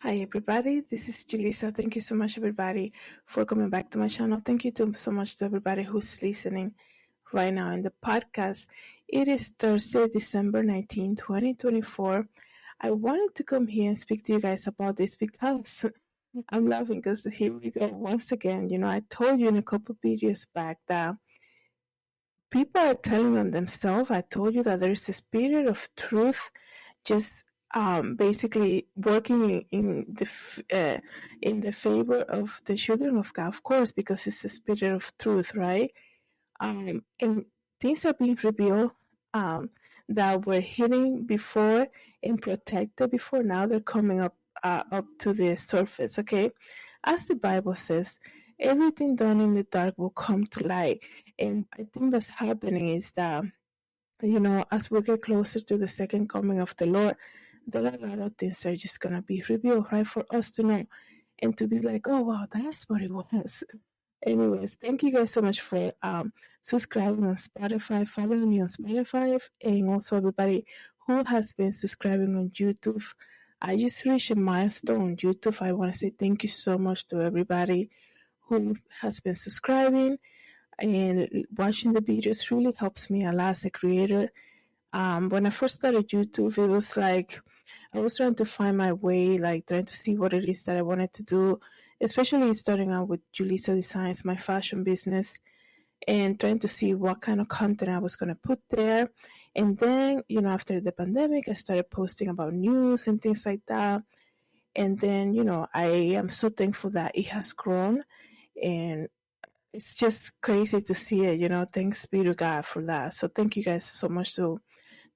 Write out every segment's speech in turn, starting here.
Hi everybody, this is Julissa. Thank you so much everybody for coming back to my channel. Thank you so much to everybody who's listening right now in the podcast. It is Thursday, December 19, 2024. I wanted to come here and speak to you guys about this because I'm laughing because here we go once again. I told you in a couple videos back that people are telling on themselves. I told you that there is a spirit of truth just basically working in the favor of the children of God, of course, because it's the spirit of truth, right? And things are being revealed that were hidden before and protected before. Now they're coming up to the surface. Okay, as the Bible says, everything done in the dark will come to light, and I think what's happening is that as we get closer to the second coming of the Lord, there are a lot of things that are just going to be revealed, right, for us to know and to be like, oh, wow, that's what it was. Anyways, thank you guys so much for subscribing on Spotify, following me on Spotify, and also everybody who has been subscribing on YouTube. I just reached a milestone on YouTube. I want to say thank you so much to everybody who has been subscribing and watching the videos really helps me a lot as a creator. When I first started YouTube, it was like I was trying to find my way, like trying to see what it is that I wanted to do, especially starting out with Julissadesigns, my fashion business, and trying to see what kind of content I was going to put there. And then, after the pandemic, I started posting about news and things like that. And then, I am so thankful that it has grown, and it's just crazy to see it, thanks be to God for that. So thank you guys so much to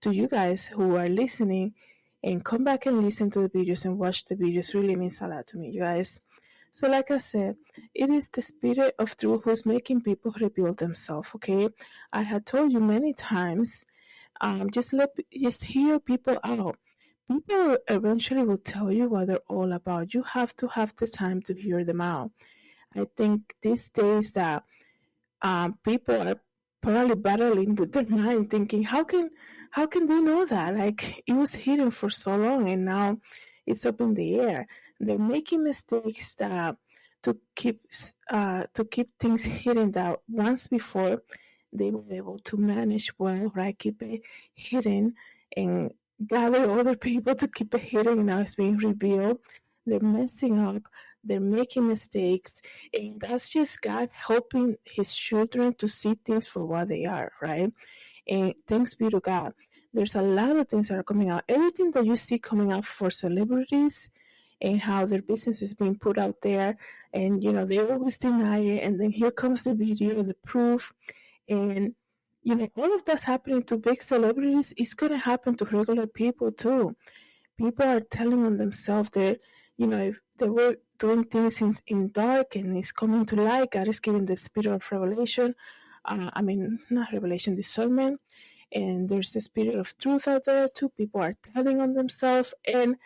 you guys who are listening, and come back and listen to the videos and watch the videos. Really means a lot to me, you guys. So like I said, it is the spirit of truth who's making people rebuild themselves, okay? I had told you many times, just hear people out. People eventually will tell you what they're all about. You have to have the time to hear them out. I think these days that people are probably battling with their mind, thinking, how can they know that? Like, it was hidden for so long, and now it's up in the air. They're making mistakes that to keep things hidden that once before they were able to manage well, right? Keep it hidden and gather other people to keep it hidden, and now it's being revealed. They're messing up. They're making mistakes, and that's just God helping His children to see things for what they are, right? And thanks be to God. There's a lot of things that are coming out. Everything that you see coming out for celebrities and how their business is being put out there, and they always deny it, and then here comes the video, the proof, and all of that's happening to big celebrities. It's going to happen to regular people too. People are telling on themselves if they were doing things in dark and it's coming to light. God is giving the spirit of revelation. Not revelation, discernment. And there's a spirit of truth out there too. People are telling on themselves. And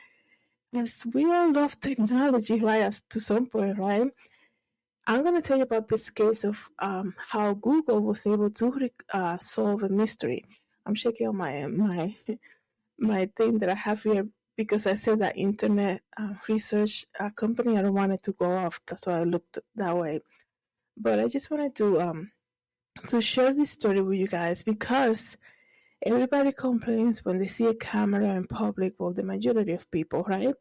as we all love technology, right, to some point, right? I'm going to tell you about this case of how Google was able to solve a mystery. I'm checking on my thing that I have here because I said that internet research company. I don't want it to go off. That's why I looked that way. But I just wanted to share this story with you guys because everybody complains when they see a camera in public. Well, the majority of people, right?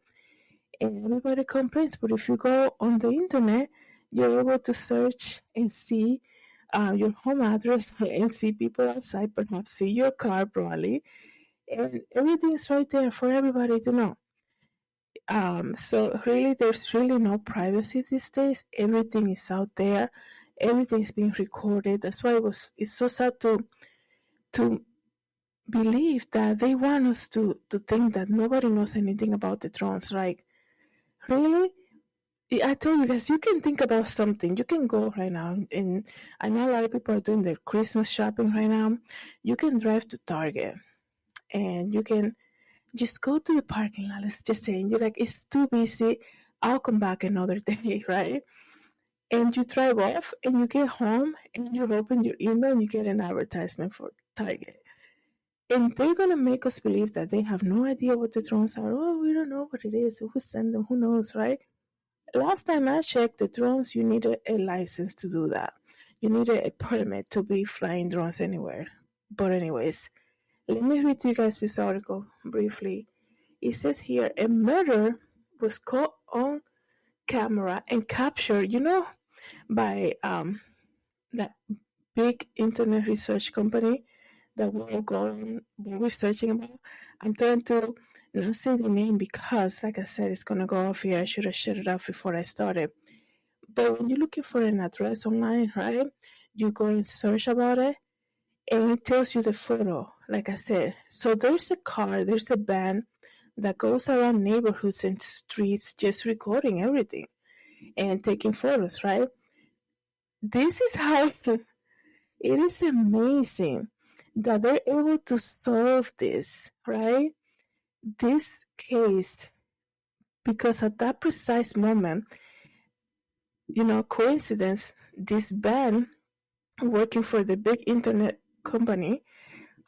And everybody complains. But if you go on the internet, you're able to search and see your home address and see people outside, perhaps see your car probably, and everything's right there for everybody to know. So really, there's really no privacy these days. Everything is out there. Everything's being recorded. That's why it's so sad to believe that they want us to think that nobody knows anything about the drones. Like, really? I told you guys, you can think about something. You can go right now, and I know a lot of people are doing their Christmas shopping right now. You can drive to Target, and you can just go to the parking lot. Let's just say, and you're like, it's too busy. I'll come back another day, right? And you drive off, and you get home, and you open your email, and you get an advertisement for Target. And they're going to make us believe that they have no idea what the drones are. Oh, we don't know what it is. Who sent them? Who knows, right? Last time I checked the drones, you need a license to do that. You need a permit to be flying drones anywhere. But anyways, let me read you guys this article briefly. It says here, a murder was caught on camera and captured, by that big internet research company that we're going when we're searching about. I'm trying to not say the name because, like I said, it's gonna go off here. I should have shut it off before I started. But when you're looking for an address online, right? You go and search about it, and it tells you the photo. Like I said, so there's a car, there's a van that goes around neighborhoods and streets, just recording everything and taking photos, right? This is how it is amazing that they're able to solve this, right? This case, because at that precise moment, coincidence, this band working for the big internet company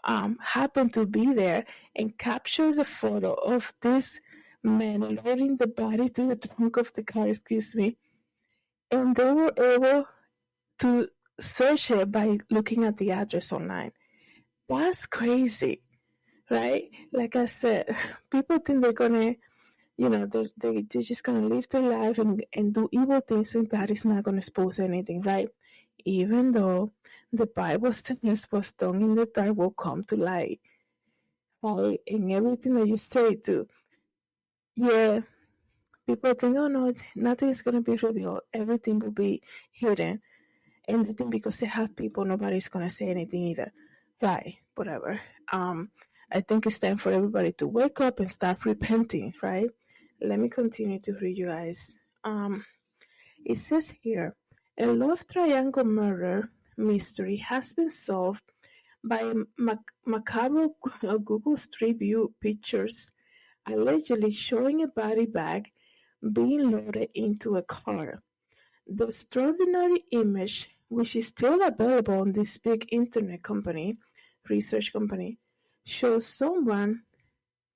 happened to be there and captured the photo of this man loading the body to the trunk of the car, and they were able to search it by looking at the address online. That's crazy, right? Like I said, people think they're gonna, they're just gonna live their life and do evil things, and God is not gonna expose anything, right? Even though the Bible says what's done in the dark will come to light, right? And everything that you say to, yeah, people think, oh no, nothing is gonna be revealed. Everything will be hidden. And I think because they have people, nobody's gonna say anything either. Right, whatever. I think it's time for everybody to wake up and start repenting, right? Let me continue to read you guys. It says here, a love triangle murder mystery has been solved by macabre Google Street View pictures allegedly showing a body bag being loaded into a car. The extraordinary image, which is still available on this big internet research company, shows someone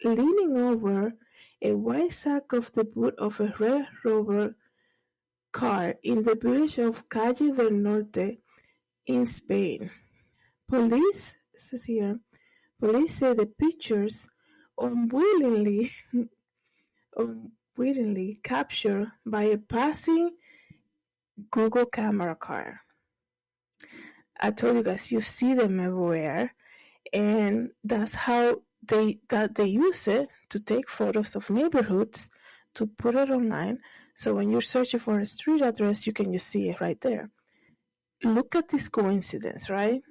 leaning over a white sack of the boot of a Red Rover car in the village of Calle del Norte in Spain. Police, says here, police say the pictures unwillingly, unwittingly captured by a passing Google camera car. I told you guys, you see them everywhere, and that's how they use it to take photos of neighborhoods to put it online. So when you're searching for a street address, you can just see it right there. Look at this coincidence, right?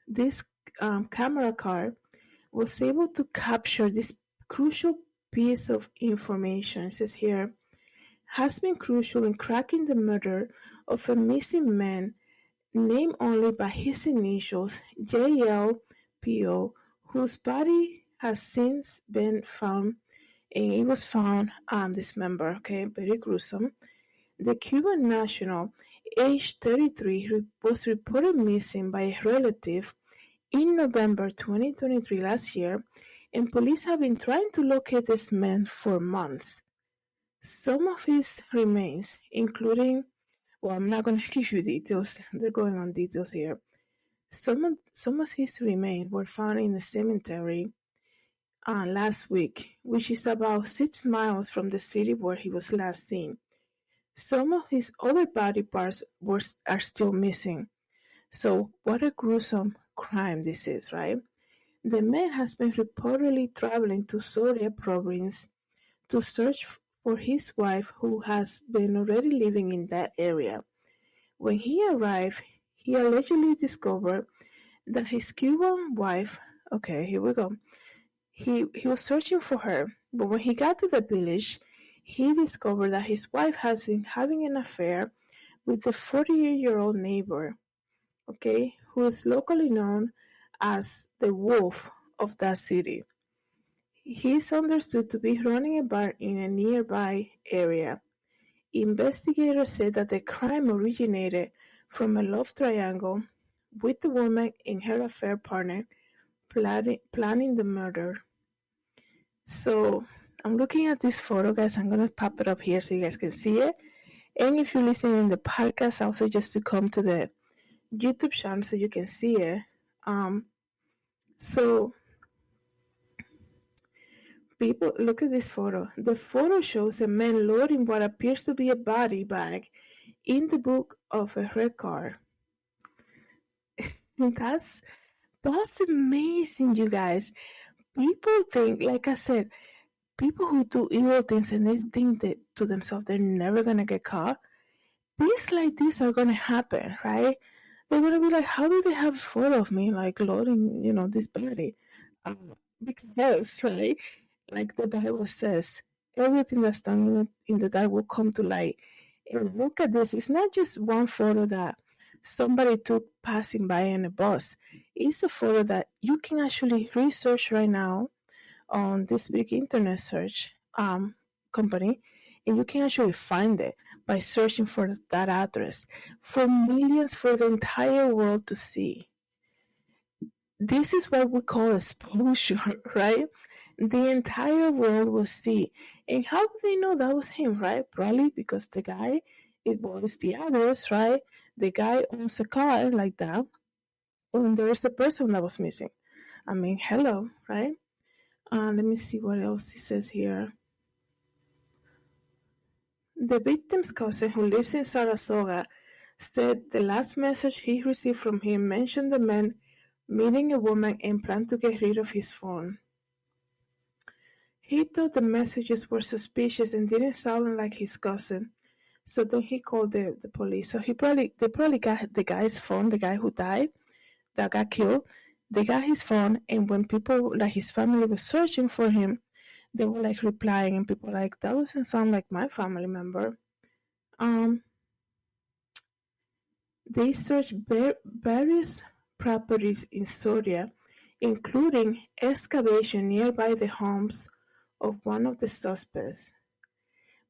This camera car was able to capture this crucial piece of information. It says here, has been crucial in cracking the murder of a missing man named only by his initials, JLPO, whose body has since been found, and it was found dismembered, okay, very gruesome. The Cuban national, aged 33, was reported missing by a relative in November 2023 last year, and police have been trying to locate this man for months. Some of his remains, including, well, I'm not going to give you details. They're going on details here. Some of his remains were found in the cemetery last week, which is about 6 miles from the city where he was last seen. Some of his other body parts are still missing. So what a gruesome crime this is, right? The man has been reportedly traveling to Soria province to search for his wife, who has been already living in that area. When he arrived, he allegedly discovered that his Cuban wife, okay, here we go. He was searching for her, but when he got to the village, he discovered that his wife has been having an affair with the 48-year-old neighbor, okay, who is locally known as the Wolf of that city. He is understood to be running a bar in a nearby area. Investigators said that the crime originated from a love triangle with the woman and her affair partner, planning the murder. So I'm looking at this photo, guys. I'm going to pop it up here so you guys can see it. And if you're listening in the podcast, also just to come to the YouTube channel so you can see it. So people, look at this photo. The photo shows a man loading what appears to be a body bag in the boot of a red car. That's amazing, you guys. People think, like I said, people who do evil things and they think that to themselves they're never gonna get caught. Things like this are gonna happen, right? They're gonna be like, how do they have a photo of me like loading, this body? Because, right? Like the Bible says, everything that's done in the dark will come to light. And look at this. It's not just one photo that somebody took passing by in a bus. It's a photo that you can actually research right now on this big internet search company, and you can actually find it by searching for that address for millions, for the entire world to see. This is what we call exposure, right? The entire world will see. And how do they know that was him, right? Probably because the guy, it was the address, right? The guy owns a car like that, and there's a person that was missing. I mean, hello, right? Let me see what else he says here. The victim's cousin, who lives in Sarasota, said the last message he received from him mentioned the man meeting a woman and planned to get rid of his phone. He thought the messages were suspicious and didn't sound like his cousin, so then he called the police. So they probably got the guy's phone, the guy who died, that got killed. They got his phone, and when people, like his family, was searching for him, they were like replying, and people were like, that doesn't sound like my family member. They searched various properties in Soria, including excavation nearby the homes of one of the suspects.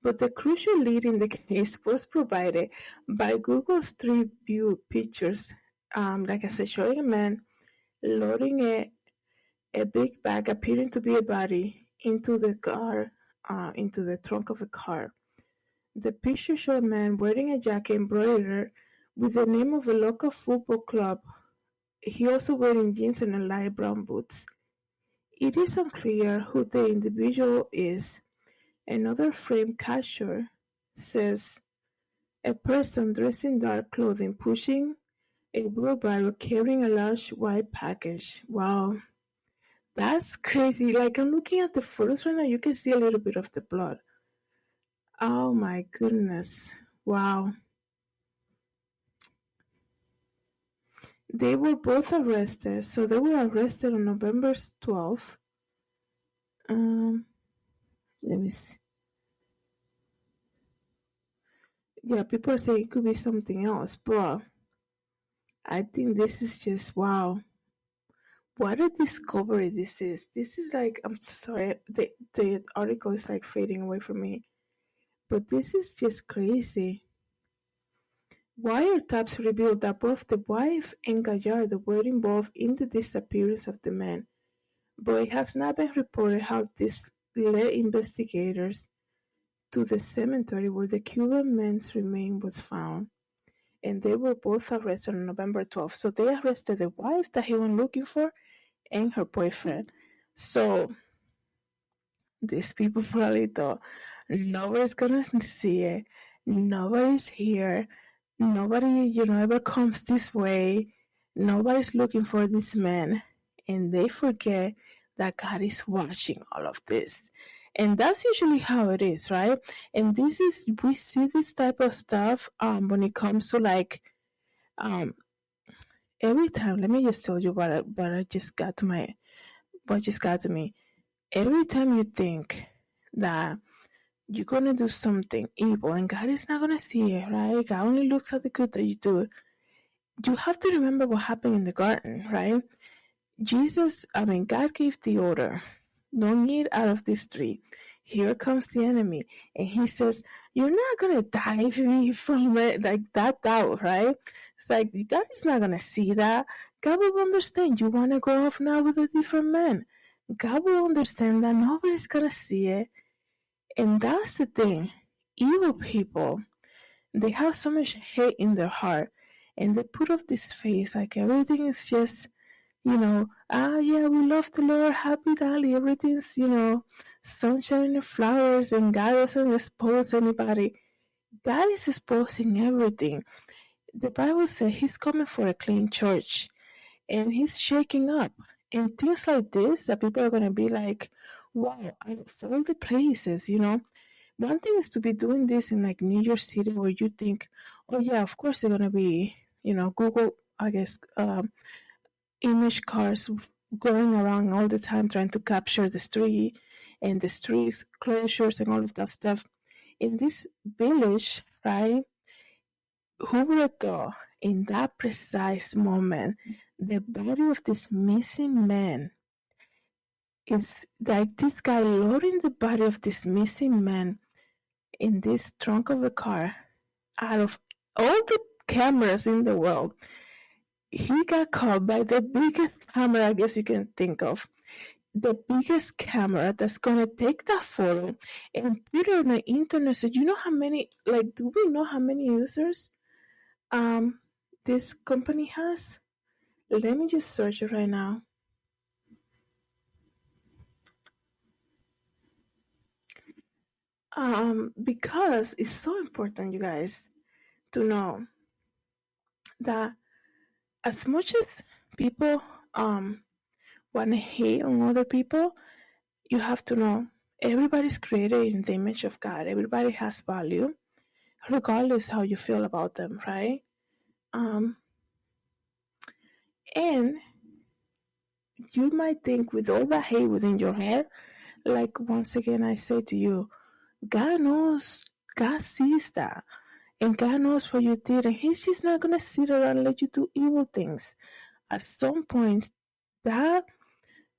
But the crucial lead in the case was provided by Google Street View pictures, like I said, showing a man loading a big bag appearing to be a body into the car, into the trunk of a car. The picture showed a man wearing a jacket embroidered with the name of a local football club. He also wearing jeans and light brown boots. It is unclear who the individual is. Another frame capture says a person dressed in dark clothing pushing a wheelbarrow carrying a large white package. Wow, that's crazy. Like, I'm looking at the photos right now, you can see a little bit of the blood. Oh my goodness. Wow. They were both arrested. So they were arrested on November 12th. Let me see. Yeah, people are saying it could be something else, but I think this is just wow. What a discovery this is. This is like, I'm sorry, the article is like fading away from me, but this is just crazy. Wiretaps revealed that both the wife and Gallardo were involved in the disappearance of the man, but it has not been reported how this led investigators to the cemetery where the Cuban man's remains was found, and they were both arrested on November 12th. So they arrested the wife that he went looking for and her boyfriend. So these people probably thought, nobody's gonna see it, nobody's here, nobody, ever comes this way, nobody's looking for this man, and they forget that God is watching all of this. And that's usually how it is, right? And we see this type of stuff when it comes to like every time. Let me just tell you what just got to me. Every time you think that you're gonna do something evil and God is not gonna see it, right? God only looks at the good that you do. You have to remember what happened in the garden, right? God gave the order, don't eat out of this tree. here comes the enemy. And he says, you're not going to dive me from it like that out, right? It's like, God is not going to see that. God will understand. You want to go off now with a different man. God will understand that nobody's going to see it. And that's the thing. Evil people, they have so much hate in their heart. And they put up this face like everything is just, yeah, we love the Lord, happy Dali, everything's, sunshine and flowers, and God doesn't expose anybody. God is exposing everything. The Bible says He's coming for a clean church, and He's shaking up. And things like this that people are going to be like, wow, out of all the places, One thing is to be doing this in like New York City where you think, oh yeah, of course they're going to be, Google, I guess, image cars going around all the time trying to capture the street and the street closures and all of that stuff. In this village, right, who would have thought in that precise moment the body of this missing man is like this guy loading the body of this missing man in this trunk of a car out of all the cameras in the world. He got caught by the biggest camera I guess you can think of. The biggest camera that's going to take that photo and put it on the internet. So you know how many, do we know how many users this company has? Let me just search it right now. Because it's so important, you guys, to know that as much as people want to hate on other people, you have to know everybody's created in the image of God. Everybody has value, regardless how you feel about them, right? And you might think with all that hate within your heart, like once again I say to you, God knows, God sees that. And God knows what you did, and He's just not going to sit around and let you do evil things. At some point, that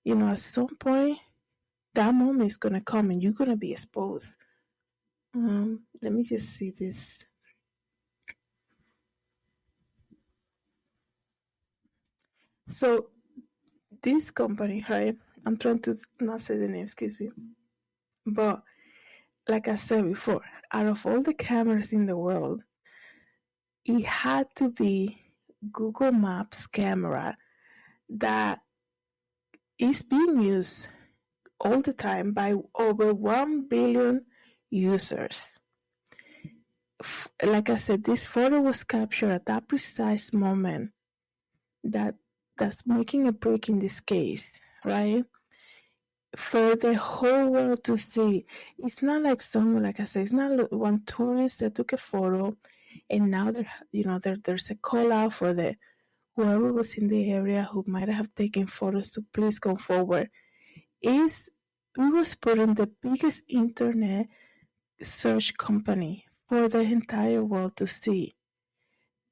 moment is going to come and you're going to be exposed. Let me just see this. So, this company, right? I'm trying to not say the name, excuse me. But, like I said before, out of all the cameras in the world, it had to be Google Maps camera that is being used all the time by over 1 billion users. Like I said, this photo was captured at that precise moment that's making a break in this case, right? For the whole world to see. It's not like someone, like I said, it's not one tourist that took a photo and now there's a call out for the whoever was in the area who might have taken photos to please go forward. It was put on the biggest internet search company for the entire world to see.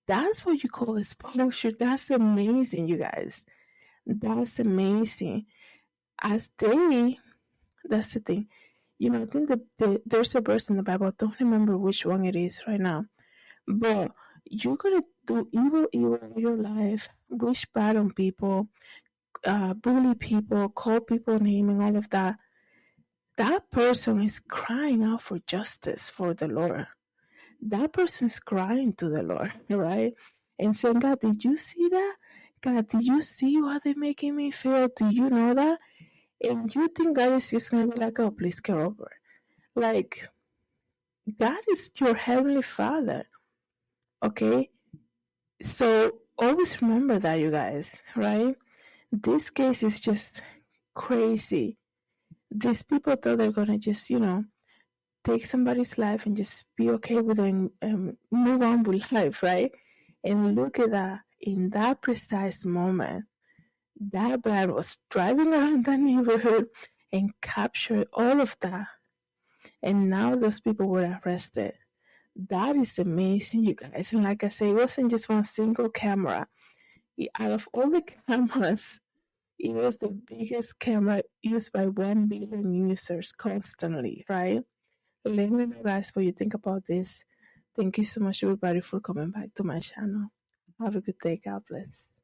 That's what you call exposure. That's amazing, you guys. That's amazing. That's the thing. I think there's a verse in the Bible. I don't remember which one it is right now. But you're going to do evil in your life, wish bad on people, bully people, call people name and all of that. That person is crying out for justice for the Lord. That person is crying to the Lord, right? And saying, God, did you see that? God, did you see how they're making me feel? Do you know that? And you think God is just going to be like, oh, please get over it. Like, God is your Heavenly Father, okay? So always remember that, you guys, right? This case is just crazy. These people thought they're going to just, take somebody's life and just be okay with it and move on with life, right? And look at that. In that precise moment, that man was driving around the neighborhood and captured all of that. And now those people were arrested. That is amazing, you guys. And like I say, it wasn't just one single camera. Out of all the cameras It was the biggest camera used by 1 billion users constantly, right? Let me know, guys, what you think about this. Thank you so much, everybody, for coming back to my channel. Have a good day. God bless.